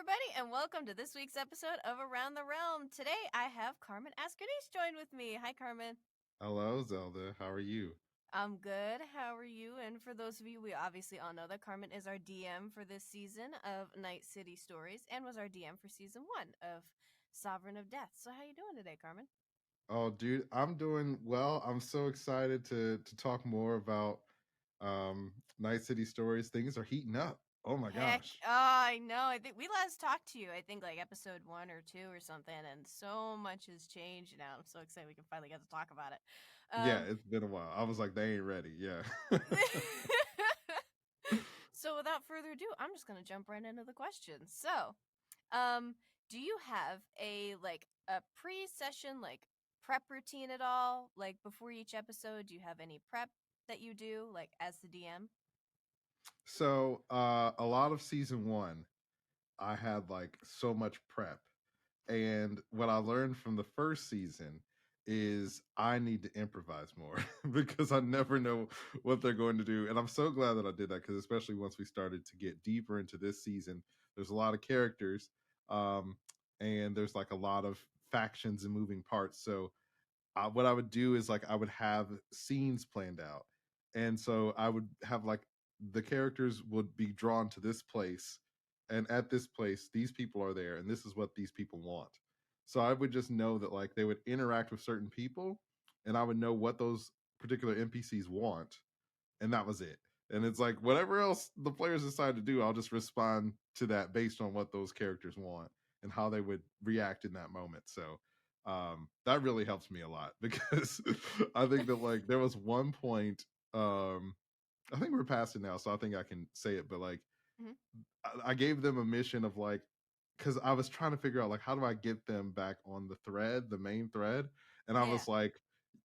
everybody, and welcome to this week's episode of Around the Realm. Today, I have Carmen Askerneese join with me. Hi, Carmen. Hello, Zelda. How are you? I'm good. How are you? And for those of you, we obviously all know that Carmen is our DM for this season of Night City Stories and was our DM for season 1 of Sovereign of Death. So, how you doing today, Carmen? Oh, dude, I'm doing well. I'm so excited to talk more about Night City Stories. Things are heating up. Oh my Heck, gosh. I know. I think we last talked to you, I think like episode 1 or 2 or something, and so much has changed now. I'm so excited we can finally get to talk about it. Yeah, Um, it's been a while. I was like, they ain't ready. Yeah. So without further ado, I'm just gonna jump right into the questions. So, um, do you have a pre-session prep routine at all? Like before each episode, do you have any prep that you do like as the DM? So, a lot of season one, I had like so much prep. And what I learned from the first season is I need to improvise more because I never know what they're going to do. And I'm so glad that I did that because especially once we started to get deeper into this season, there's a lot of characters, um, and there's like a lot of factions and moving parts. So what I would do is like I would have scenes planned out, and so I would have like the characters would be drawn to this place, and at this place these people are there, and this is what these people want. So I would just know that like they would interact with certain people, and I would know what those particular NPCs want, and that was it. And it's like whatever else the players decide to do, I'll just respond to that based on what those characters want and how they would react in that moment. So that really helps me a lot because I think that like there was one point, um I think we're past it now, so I think I can say it, but like Mm-hmm. I gave them a mission of like, because I was trying to figure out like how do I get them back on the thread, the main thread, and I Yeah. was like,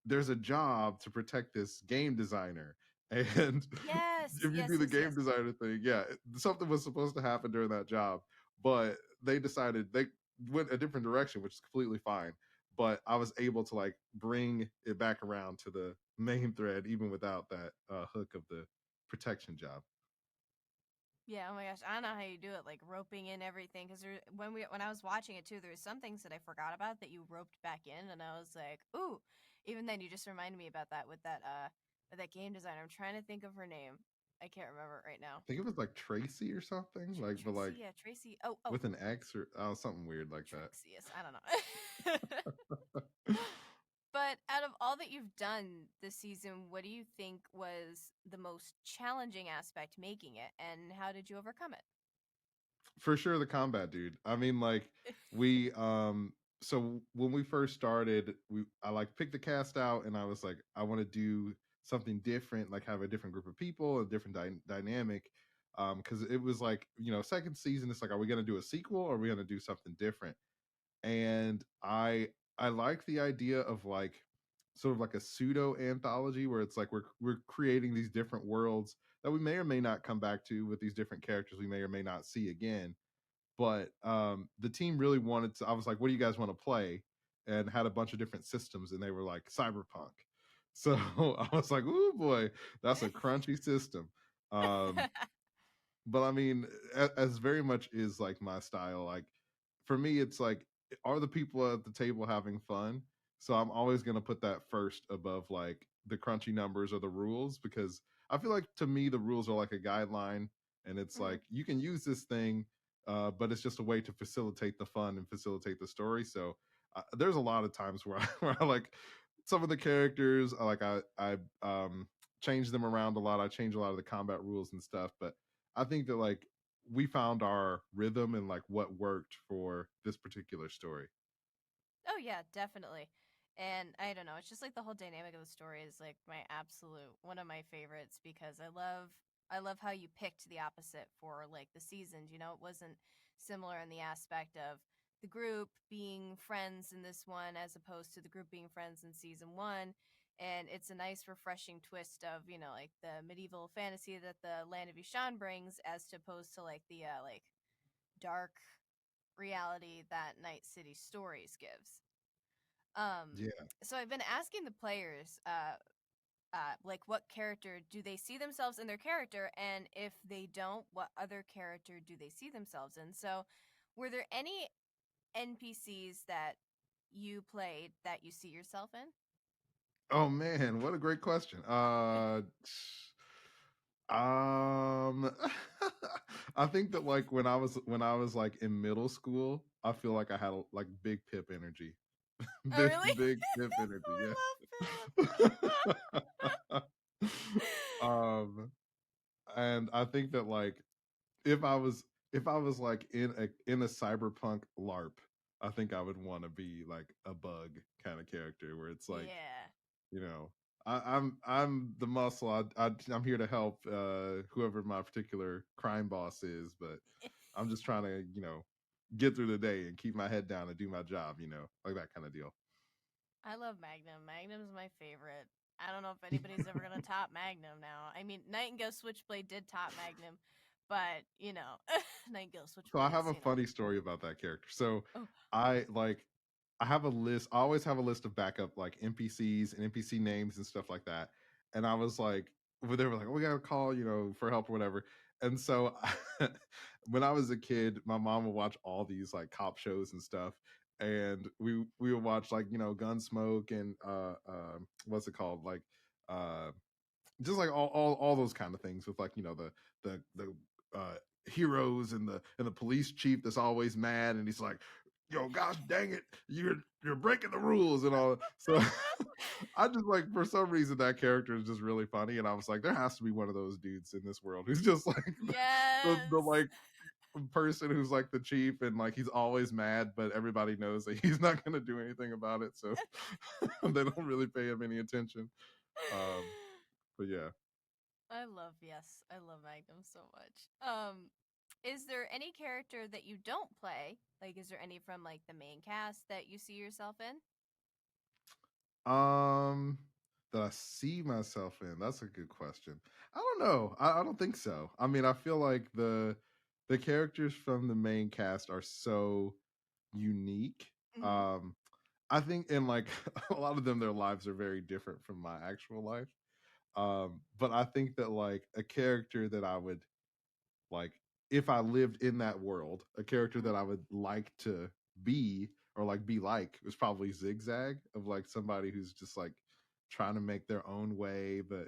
there's a job to protect this game designer, and Yes. if you Yes. do the Yes. game Yes. designer thing, yeah, something was supposed to happen during that job, but they decided they went a different direction, which is completely fine. But I was able to like bring it back around to the main thread even without that hook of the protection job. Yeah, oh my gosh, I don't know how you do it, like roping in everything. Because when I was watching it too, there was some things that I forgot about that you roped back in, and I was like, ooh. Even then, you just reminded me about that with that game designer. I'm trying to think of her name. I can't remember it right now. I think it was like Tracy or something, like but like Tracy, yeah, Tracy. Oh, with an X or something weird like that. Trixius. I don't know. But out of all that you've done this season, what do you think was the most challenging aspect making it, and how did you overcome it? For sure the combat, dude. I mean, like we so when we first started, I like picked the cast out and I was like, I want to do something different, like have a different group of people, a different dynamic. Because it was like, second season, it's like, are we gonna do a sequel or are we gonna do something different? And I like the idea of like sort of like a pseudo anthology where it's like we're creating these different worlds that we may or may not come back to with these different characters we may or may not see again. But the team really wanted to. I was like, "What do you guys want to play?" And had a bunch of different systems, and they were like cyberpunk. So I was like, "Ooh boy, that's a crunchy system." Um, but I mean, as very much is like my style. Like for me, it's like, are the people at the table having fun? So I'm always gonna put that first above like the crunchy numbers or the rules because I feel like to me the rules are like a guideline, and it's Hmm. like you can use this thing, but it's just a way to facilitate the fun and facilitate the story. So there's a lot of times where where I like some of the characters, I change them around a lot. I change a lot of the combat rules and stuff, but I think that like we found our rhythm and like what worked for this particular story. Oh yeah, definitely. And I don't know, it's just like the whole dynamic of the story is like my absolute one of my favorites because I love how you picked the opposite for like the seasons, it wasn't similar in the aspect of the group being friends in this one as opposed to the group being friends in season 1. And it's a nice refreshing twist of, like the medieval fantasy that the Land of Yushan brings as to opposed to like the like dark reality that Night City Stories gives. Um, Yeah. so I've been asking the players, like, what character do they see themselves in their character, and if they don't, what other character do they see themselves in? So, Were there any NPCs that you played that you see yourself in? Oh man, what a great question. Um, I think that like when I was like in middle school, I feel like I had like big Pip energy, Oh, big really? big Pip energy. I love Yeah. um, and I think that like if I was if I was like in a cyberpunk LARP, I think I would want to be like a bug kind of character where it's Pip. like, Yeah. you know, I'm the muscle. I'm here to help whoever my particular crime boss is, but I'm just trying to get through the day and keep my head down and do my job. Like that kind of deal. I love Magnum. Magnum's my favorite. I don't know if anybody's ever gonna top Magnum now. I mean, Nightingale Switchblade did top Magnum, but Nightingale So I have Switchblades. a funny story about that character. So Oh, I like I have a list. I always have a list of backup like NPCs and NPC names and stuff like that. And I was like, when they were like, oh, we gotta call, for help or whatever. And so when I was a kid, my mom would watch all these like cop shows and stuff. And we would watch like, Gunsmoke and what's it called? Like uh just like all those kind of things with like the heroes and the police chief that's always mad and he's like, yo, gosh dang it, you're breaking the rules and all. So I just like for some reason that character is just really funny, and I was like, there has to be one of those dudes in this world who's just like the yes. like person who's like the chief and like he's always mad, but everybody knows that he's not going to do anything about it, so they don't really pay him any attention. Um, but yeah. I love Magnum so much. Is there any character that you don't play? Like, is there any from like the main cast that you see yourself in? Um, that I see myself in. That's a good question. I don't know. I don't think so. I mean, I feel like the characters from the main cast are so unique. Mm-hmm. Um, I think in like a lot of them, their lives are very different from my actual life. But I think that like a character that I would like if I lived in that world, a character Mm-hmm. that I would like to be or like be like was probably Zigzag, of like somebody who's just like trying to make their own way, but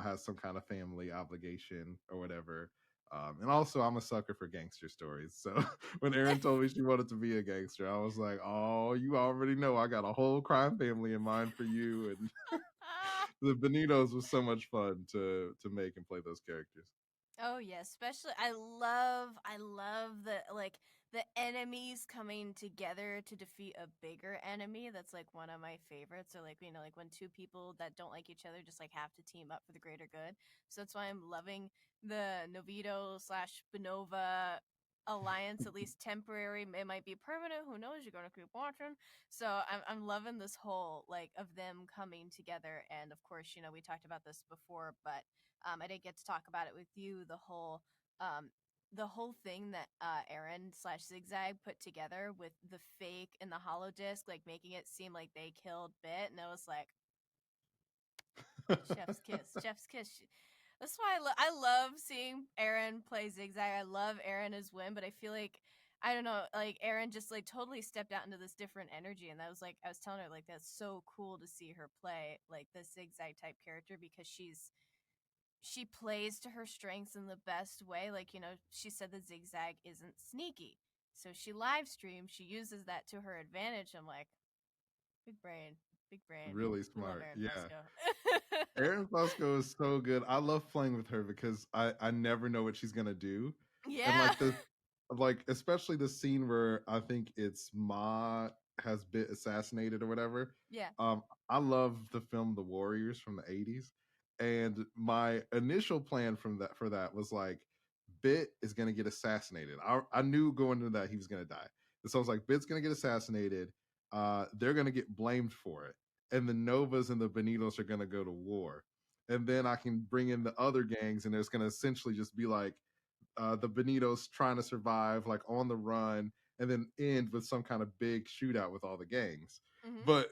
has some kind of family obligation or whatever. And also, I'm a sucker for gangster stories. So when Erin told me she wanted to be a gangster, I was like, "Oh, you already know I got a whole crime family in mind for you." And the Benitos was so much fun to make and play those characters. Oh yeah, especially I love the like the enemies coming together to defeat a bigger enemy. That's like one of my favorites. Or like like when two people that don't like each other just like have to team up for the greater good. So that's why I'm loving the Novito slash Benova alliance, at least temporary. It might be permanent. Who knows? You're gonna keep watching. So I'm loving this whole like of them coming together. And of course, we talked about this before, but I didn't get to talk about it with you. Um, the whole thing that Aaron slash Zigzag put together with the fake and the hollow disc, like making it seem like they killed Bit, and I was like, chef's kiss, chef's kiss. That's why I love seeing Aaron play Zigzag. I love Aaron as Win, but I feel like I don't know, like Aaron just like totally stepped out into this different energy, and that was like I was telling her like that's so cool to see her play like the Zigzag type character because she plays to her strengths in the best way. Like, she said that Zigzag isn't sneaky. So she live streams, she uses that to her advantage. I'm like, big brain, big brain. Really We love smart. Aaron Yeah. Fusco. Erin Fusco is so good. I love playing with her because I never know what she's gonna do. And Yeah. like especially the scene where I think it's Ma has been assassinated or whatever. Yeah. I love the film The Warriors from the 80s. And my initial plan for that was like Bit is gonna get assassinated. I knew going into that he was gonna die. And so I was like, Bit's gonna get assassinated. They're gonna get blamed for it, and the Novas and the Benitos are going to go to war. And then I can bring in the other gangs, and it's going to essentially just be like the Benitos trying to survive, like on the run, and then end with some kind of big shootout with all the gangs. Hmm. But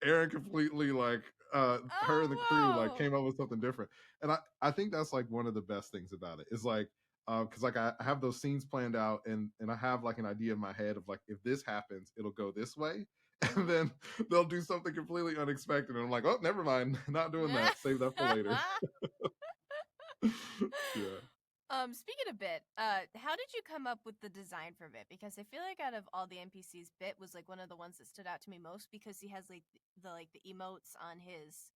Aaron completely like her and the crew like Oh, came up with something different, and I think that's like one of the best things about it is like because like I have those scenes planned out, and I have like an idea in my head of like if this happens, it'll go this way, and Mm-hmm. then they'll do something completely unexpected, and I'm like, oh, never mind, not doing that. Save that for later. Yeah. Speaking of Bit, how did you come up with the design for Bit? Because I feel like out of all the NPCs, Bit was like one of the ones that stood out to me most because he has like the emotes on his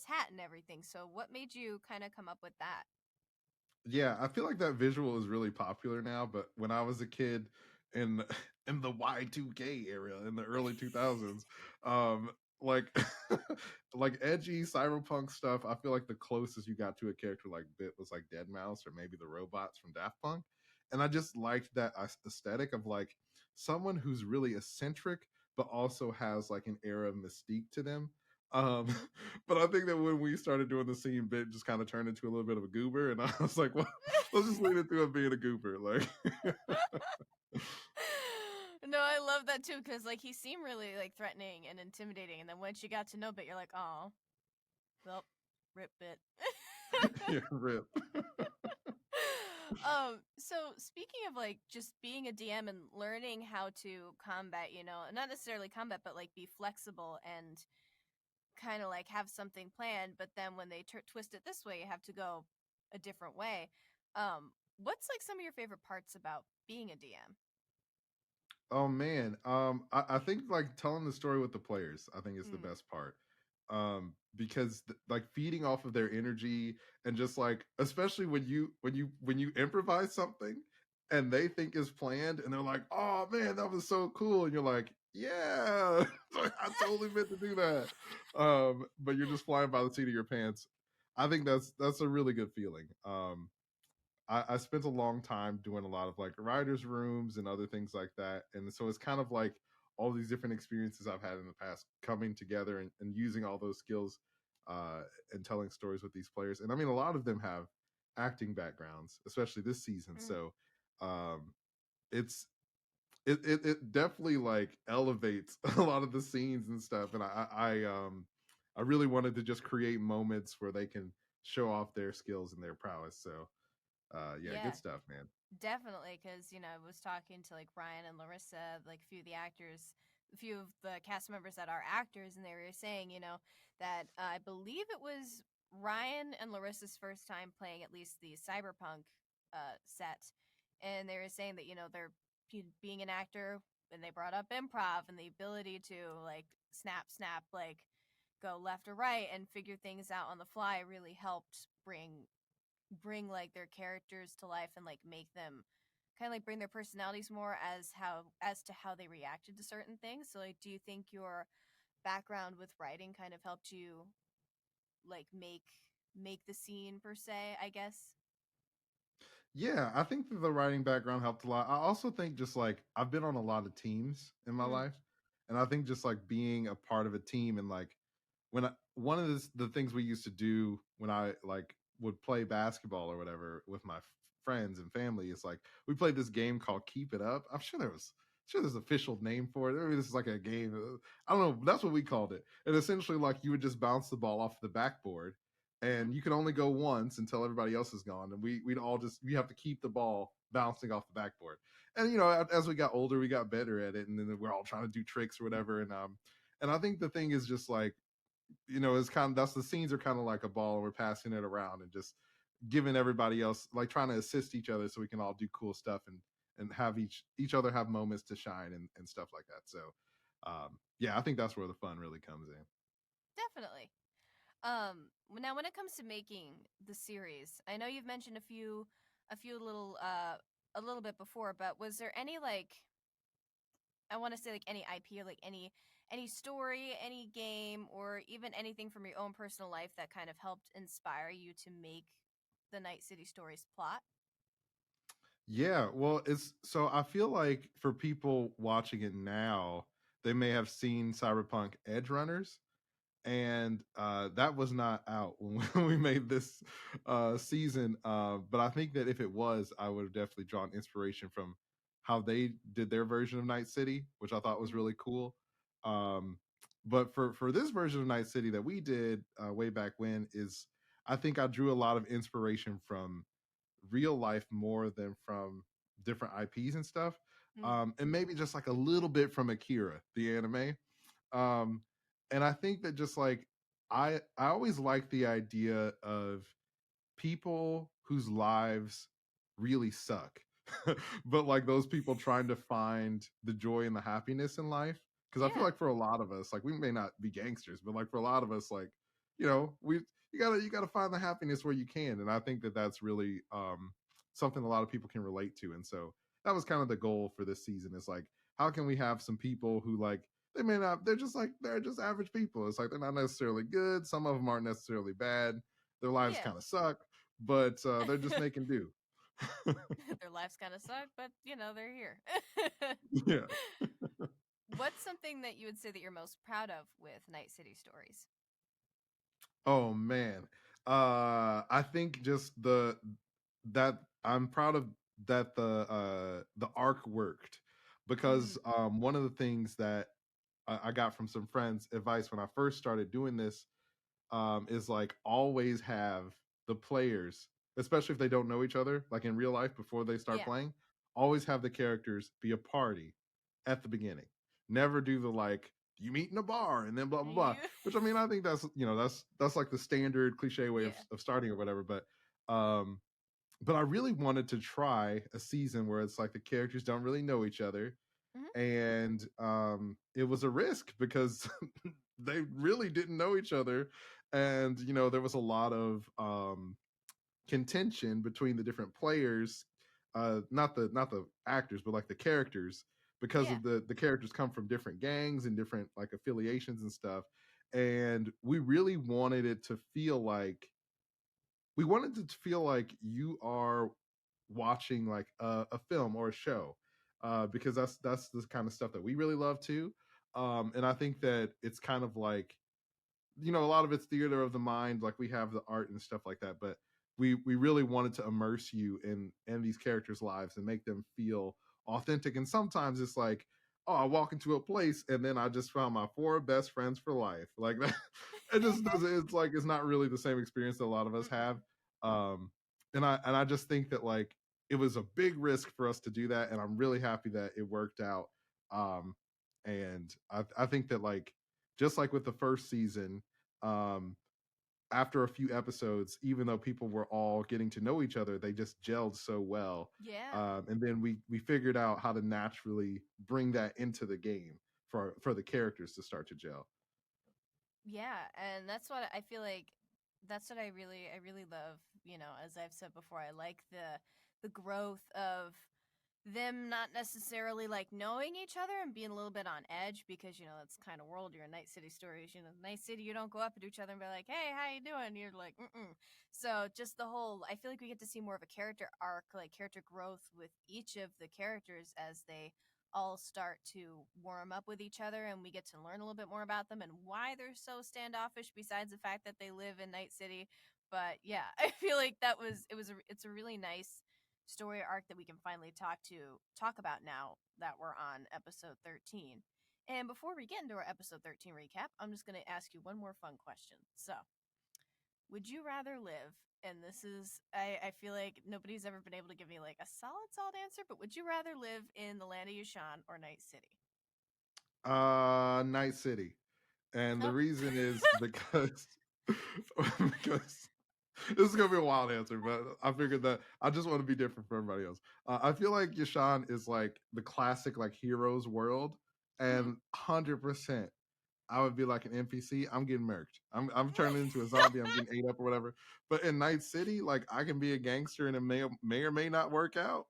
hat and everything. So what made you kind of come up with that? Yeah, I feel like that visual is really popular now, but when I was a kid in in the Y2K era in the early 2000s, um like like edgy cyberpunk stuff, I feel like the closest you got to a character like Bit was like Dead Mouse or maybe the robots from Daft Punk. And I just liked that aesthetic of like someone who's really eccentric but also has like an air of mystique to them. Um but I think that when we started doing the scene, Bit just kind of turned into a little bit of a goober, and I was like, "Well, let's just lean into him being a goober." Like, No, I love that too because like he seemed really like threatening and intimidating, and then once you got to know Bit, you're like, oh, well, rip Bit. yeah, rip. So speaking of like just being a DM and learning how to combat, not necessarily combat, but like be flexible and kind of like have something planned, but then when they twist it this way, you have to go a different way. What's like some of your favorite parts about being a DM? Oh man, I think like telling the story with the players, I think is the Mm. best part. Because like feeding off of their energy and just like, especially when you improvise something and they think is planned and they're like, "Oh man, that was so cool," and you're like, "Yeah, like, I totally meant to do that." But you're just flying by the seat of your pants. I think that's a really good feeling. I spent a long time doing a lot of like writers' rooms and other things like that. And so it's kind of like all these different experiences I've had in the past coming together and using all those skills uh, and telling stories with these players. And I mean, a lot of them have acting backgrounds, especially this season. Mm. So um, it's it definitely like elevates a lot of the scenes and stuff. And I really wanted to just create moments where they can show off their skills and their prowess. So yeah, Yeah, good stuff, man. definitely, because I was talking to like Ryan and Larissa, like a few of the actors, a few of the cast members that are actors, and they were saying, that I believe it was Ryan and Larissa's first time playing at least the cyberpunk set, and they were saying that they're being an actor, and they brought up improv and the ability to like snap, like go left or right and figure things out on the fly really helped bring like their characters to life and like make them kind of like bring their personalities more as to how they reacted to certain things. So like do you think your background with writing kind of helped you like make the scene per se, I guess? Yeah, I think that the writing background helped a lot. I also think just like I've been on a lot of teams in my Mm, life, and I think just like being a part of a team and like one of the things we used to do when I like would play basketball or whatever with my friends and family is like we played this game called Keep It Up. I'm sure there's an official name for it. I mean, this is like a game. I don't know. That's what we called it. And essentially, like you would just bounce the ball off the backboard, mm-hmm. and you can only go once until everybody else is gone. And we'd all just we have to keep the ball bouncing off the backboard. And as we got older, we got better at it, and then we're all trying to do tricks or whatever. And I think the thing is just like it's kind of that's the scenes are kind of like a ball and we're passing it around and just giving everybody else like trying to assist each other so we can all do cool stuff and have each other have moments to shine and stuff like that. So yeah, I think that's where the fun really comes in. Definitely. Now when it comes to making the series, I know you've mentioned a few a little bit before, but was there any like I want to say like any IP or like any story, any game, or even anything from your own personal life that kind of helped inspire you to make the Night City Stories plot? Yeah, well, it's so I feel like for people watching it now, they may have seen Cyberpunk Edge Runners, and that was not out when we made this season. But I think that if it was, I would have definitely drawn inspiration from how they did their version of Night City, which I thought was Mm-hmm. really cool. Um, but for this version of Night City that we did way back when is, I think I drew a lot of inspiration from real life more than from different IPs and stuff. Mm. And maybe just like a little bit from Akira, the anime. Um, and I think that just like I always like the idea of people whose lives really suck, but like those people trying to find the joy and the happiness in life. Because I feel Yeah. like for a lot of us, like we may not be gangsters, but like for a lot of us, like you know, we you gotta find the happiness where you can, and I think that that's really something a lot of people can relate to. And so that was kind of the goal for this season. Is like, how can we have some people who like they may not, they're just average people. It's like they're not necessarily good. Some of them aren't necessarily bad. Their lives Yeah. kind of suck, but they're just making do. Their lives kind of suck, but they're here. Yeah. What's something that you would say that you're most proud of with Night City Stories? Oh man. I think just the that I'm proud of that the arc worked because Mm. one of the things that I got from some friends advice when I first started doing this is like always have the players, especially if they don't know each other, like in real life before they start Yeah. playing, always have the characters be a party at the beginning. Never do the like you meet in a bar and then blah blah blah. You. Which I mean, I think that's that's like the standard cliche way Yeah. of starting or whatever. Um, but I really wanted to try a season where it's like the characters don't really know each other, Hmm. and it was a risk because they really didn't know each other, and there was a lot of contention between the different players, not the actors but like the characters, because Yeah. of the characters come from different gangs and different like affiliations and stuff. And we really wanted it to feel like we wanted it to feel like you are watching like a film or a show, because that's the kind of stuff that we really love too. And I think that it's kind of like a lot of it's theater of the mind, like we have the art and stuff like that, but we really wanted to immerse you in these characters lives and make them feel authentic. And sometimes it's like, oh, I walk into a place and then I just found my four best friends for life, like that. It just doesn't, it's like it's not really the same experience that a lot of us have. Mm-mm. um and I just think that like it was a big risk for us to do that, and I'm really happy that it worked out. And I think that like just like with the first season, um, after a few episodes, even though people were all getting to know each other, they just gelled so well. Yeah. And then we figured out how to naturally bring that into the game for the characters to start to gel. Yeah, and that's what I feel like that's what I really love, as I've said before, I like the growth of them not necessarily like knowing each other and being a little bit on edge because that's kind of world you're in. Night City Stories, Night City, you don't go up to each other and be like, hey, how you doing? You're like, mm-mm. So just the whole, I feel like we get to see more of a character arc, like character growth with each of the characters as they all start to warm up with each other, and we get to learn a little bit more about them and why they're so standoffish besides the fact that they live in Night City. But yeah, I feel like it's a really nice story arc that we can finally talk about now that we're on episode 13. And before we get into our episode 13 recap, I'm just going to ask you one more fun question. So, would you rather live, and this is, I feel like nobody's ever been able to give me like a solid answer, but would you rather live in the land of Yushan or Night City? Night City, and the Oh. reason is because because this is gonna be a wild answer, but I figured that I just want to be different from everybody else. I feel like Yashan is like the classic like heroes world, Mhm. and 100% I would be like an NPC. I'm getting murked. I'm turning into a zombie. I'm getting ate up or whatever. But in Night City, like I can be a gangster and it may or may not work out.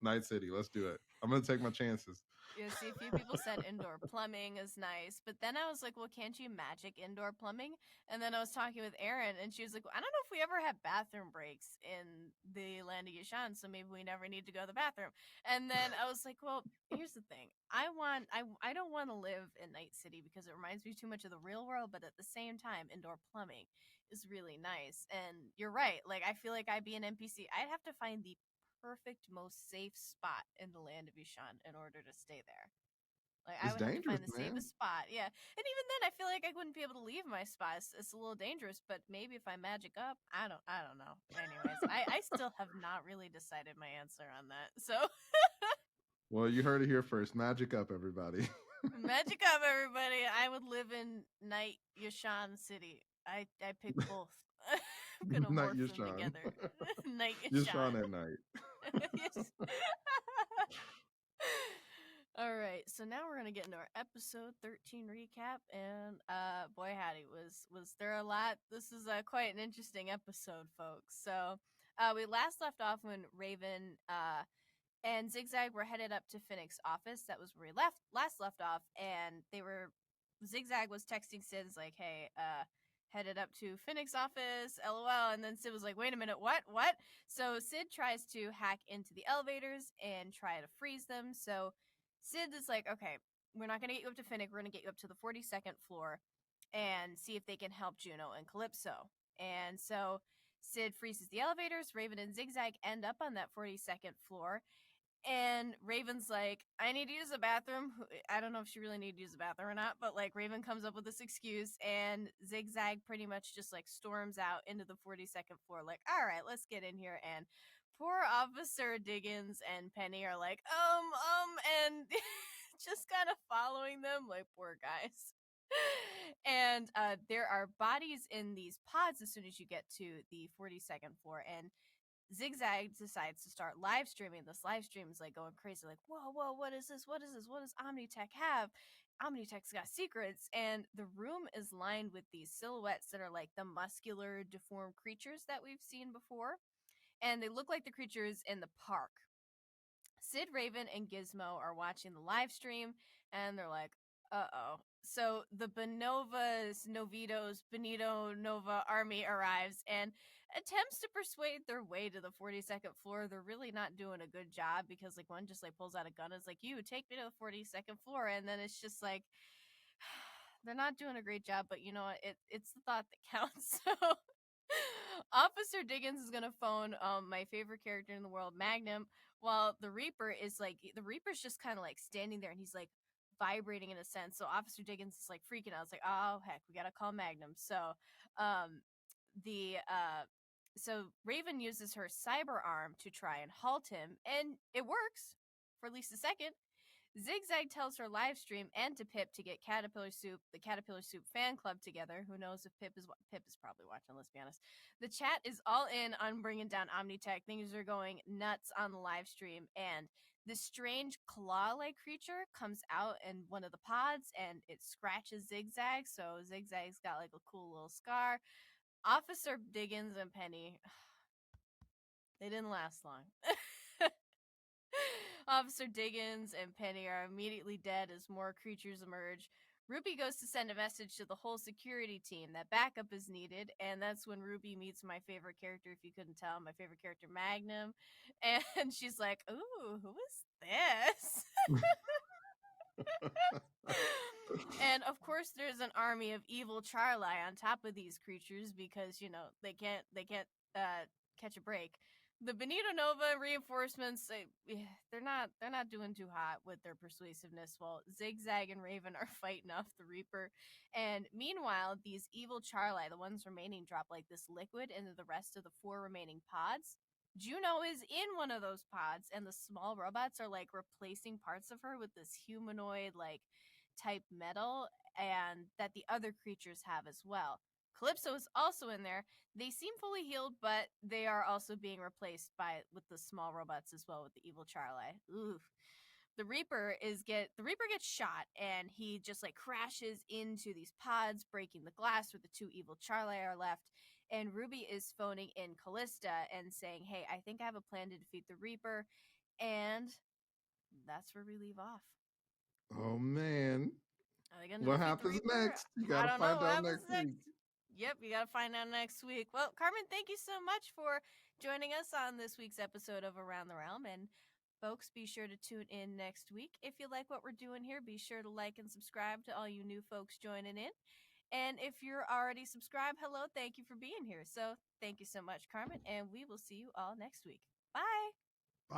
Night City, let's do it. I'm gonna take my chances. Yeah, see, a few people said indoor plumbing is nice, but then I was like, well, can't you magic indoor plumbing? And then I was talking with Erin, and she was like, well, I don't know if we ever had bathroom breaks in the land of Yashan, so maybe we never need to go to the bathroom. And then I was like, well, here's the thing: I don't want to live in Night City because it reminds me too much of the real world, but at the same time, indoor plumbing is really nice. And you're right; like I feel like I'd be an NPC. I'd have to find the perfect, most safe spot in the land of Yushan in order to stay there. Like I It's would have to dangerous, find the man. safest spot. Yeah. And even then I feel like I wouldn't be able to leave my spot. It's a little dangerous, but maybe if I magic up, I don't know. Anyways, I still have not really decided my answer on that. So Well, you heard it here first. Magic up, everybody. magic up, everybody. I would live in Night Yashan City. I pick both. I'm gonna Night morph them Yashan. together. Night Yashan Yashan. at night. Yes. All right, so now we're gonna get into our episode 13 recap, and boy howdy, was there a lot. This is quite an interesting episode, folks. So we last left off when Raven and Zigzag were headed up to Finnick's office. That was where we last left off, and they were Zigzag was texting Sid, like, "Hey, headed up to Finnick's office, lol." And then Sid was like, "Wait a minute, what?" So Sid tries to hack into the elevators and try to freeze them. So Sid is like, "Okay, we're not gonna get you up to Finnick. We're gonna get you up to the 42nd floor and see if they can help Juno and Calypso." And so Sid freezes the elevators. Raven and Zigzag end up on that 42nd floor, and Raven's like, "I need to use the bathroom." I don't know if she really needed to use the bathroom or not, but like Raven comes up with this excuse, and Zigzag pretty much just like storms out into the 42nd floor, like, "All right, let's get in here." And poor Officer Diggins and Penny are like, and just kind of following them, like, poor guys. And there are bodies in these pods as soon as you get to the 42nd floor, and Zigzag decides to start live streaming. This live stream is like going crazy, like, whoa, what is this? What is this? What does Omnitech have? Omnitech's got secrets. And the room is lined with these silhouettes that are like the muscular, deformed creatures that we've seen before. And they look like the creatures in the park. Sid, Raven, and Gizmo are watching the live stream, and they're like, uh-oh. So the Benovas, Novitos, Benito Nova army arrives and attempts to persuade their way to the 42nd floor. They're really not doing a good job because, like, one just, like, pulls out a gun and is like, "You, take me to the 42nd floor." And then it's just like, they're not doing a great job, but you know what? It's the thought that counts. So Officer Diggins is gonna phone my favorite character in the world, Magnum, while the Reaper's just kind of like standing there, and he's like vibrating in a sense. So Officer Diggins is like freaking out. It's like, "Oh heck, we gotta call Magnum." So um the so Raven uses her cyber arm to try and halt him, and it works for at least a second. Zigzag tells her live stream and to Pip to get Caterpillar Soup, the Caterpillar Soup fan club together. Who knows if Pip is probably watching, let's be honest. The chat is all in on bringing down Omnitech. Things are going nuts on the live stream, and this strange claw-like creature comes out in one of the pods and it scratches Zigzag, so Zigzag's got like a cool little scar. Officer Diggins and Penny, they didn't last long. Officer Diggins and Penny are immediately dead as more creatures emerge. Ruby goes to send a message to the whole security team that backup is needed, and that's when Ruby meets my favorite character, if you couldn't tell, my favorite character, Magnum. And she's like, "Ooh, who is this?" And of course there's an army of evil Charlie on top of these creatures because, you know, they can't catch a break. The Benito Nova reinforcements, they're not doing too hot with their persuasiveness, while Zigzag and Raven are fighting off the Reaper. And meanwhile, these evil Charlie, the ones remaining, drop like this liquid into the rest of the 4 remaining pods. Juno is in one of those pods, and the small robots are like replacing parts of her with this humanoid like type metal, and that the other creatures have as well. Calypso is also in there. They seem fully healed, but they are also being replaced by with the small robots as well, with the evil Charlie. Oof. The Reaper gets shot, and he just like crashes into these pods, breaking the glass where the 2 evil Charlie are left. And Ruby is phoning in Callista and saying, "Hey, I think I have a plan to defeat the Reaper." And that's where we leave off. Oh man. Are they going to What defeat the happens Reaper? next? You I gotta don't know find what out happens next next. week. Yep, you got to find out next week. Well, Carmen, thank you so much for joining us on this week's episode of Around the Realm. And folks, be sure to tune in next week. If you like what we're doing here, be sure to like and subscribe to all you new folks joining in. And if you're already subscribed, hello, thank you for being here. So thank you so much, Carmen, and we will see you all next week. Bye. Bye.